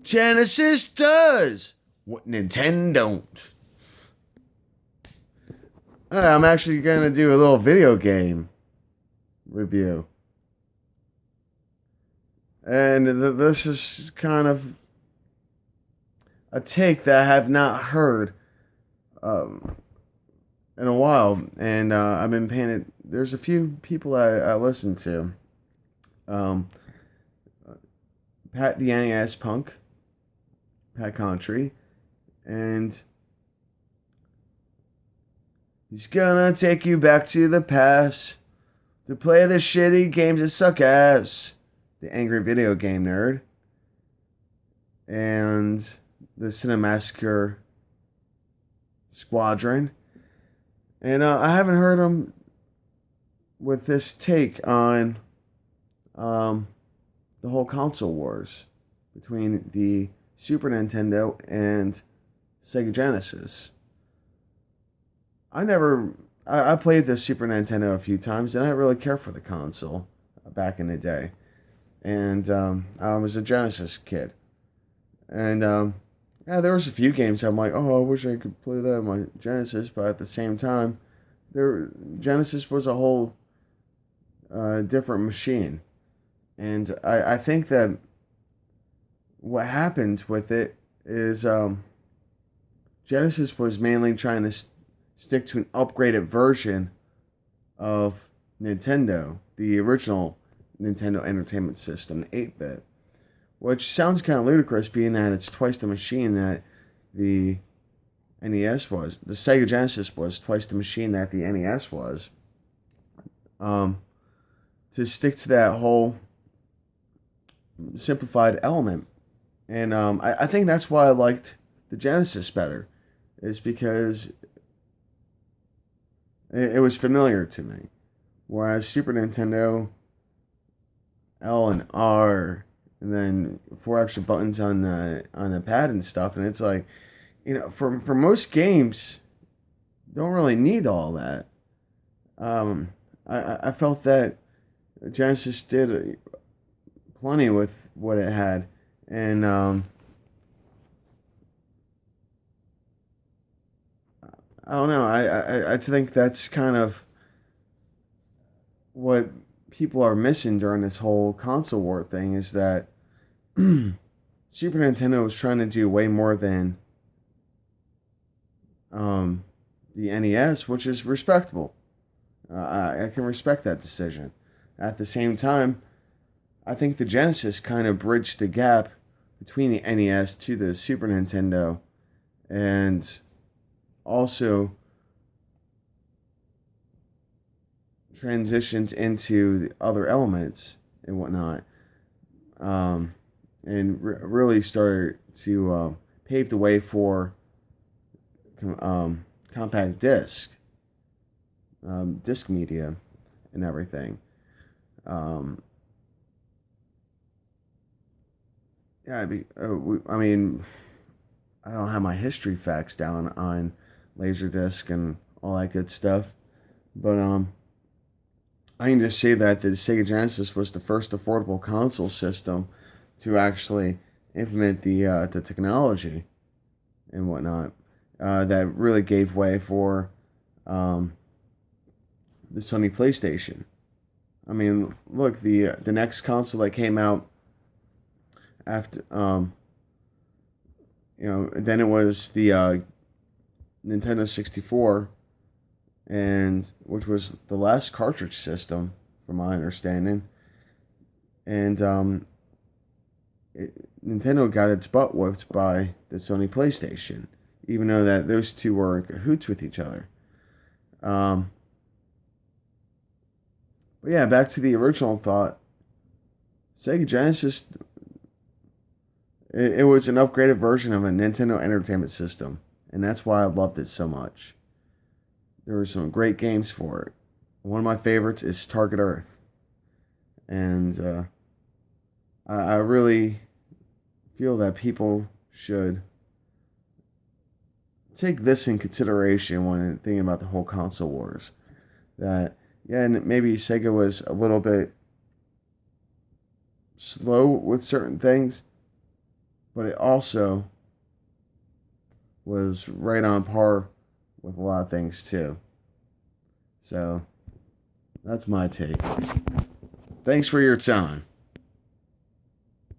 Genesis does what Nintendo don't. I'm actually gonna do a little video game review, and this is kind of a take that I have not heard um, in a while, and I've been paying it. There's a few people I listen to. Um, Pat the NES Punk, Pat Country, and he's gonna take you back to the past to play the shitty games that suck ass. The Angry Video Game Nerd, and the Cinemassacre Squadron. And I haven't heard him with this take on the whole console wars between the Super Nintendo and Sega Genesis. I played the Super Nintendo a few times, and I didn't really care for the console back in the day. And I was a Genesis kid. And yeah, there was a few games I'm like, oh, I wish I could play that on my Genesis, but at the same time, Genesis was a whole different machine. And I think that what happened with it is Genesis was mainly trying to stick to an upgraded version of Nintendo, the original Nintendo Entertainment System, the 8-bit, which sounds kind of ludicrous being that it's twice the machine that the NES was. The Sega Genesis was twice the machine that the NES was. To stick to that whole simplified element. And I think that's why I liked the Genesis better, is because it was familiar to me. Whereas Super Nintendo, L and R, and then four extra buttons on the pad and stuff, and it's like, for most games, don't really need all that. I felt that Genesis did plenty with what it had, and I don't know. I think that's kind of what people are missing during this whole console war thing is that Super Nintendo was trying to do way more than the NES, which is respectable. I can respect that decision. At the same time, I think the Genesis kind of bridged the gap between the NES to the Super Nintendo, and also transitioned into the other elements and whatnot, and really started to pave the way for compact disc media, and everything. Um, yeah, I mean, I don't have my history facts down on Laserdisc and all that good stuff, but I can just say that the Sega Genesis was the first affordable console system to actually implement the technology and whatnot, that really gave way for um, the Sony PlayStation. I mean, look, the next console that came out after then it was the Nintendo 64, and which was the last cartridge system, from my understanding. And Nintendo got its butt whooped by the Sony PlayStation, even though that those two were in cahoots with each other. Um, but yeah, back to the original thought. Sega Genesis, it was an upgraded version of a Nintendo Entertainment System, and that's why I loved it so much. There were some great games for it. One of my favorites is Target Earth, and I really feel that people should take this in consideration when thinking about the whole console wars. That, yeah, and maybe Sega was a little bit slow with certain things, but it also was right on par with a lot of things too. So that's my take. Thanks for your time.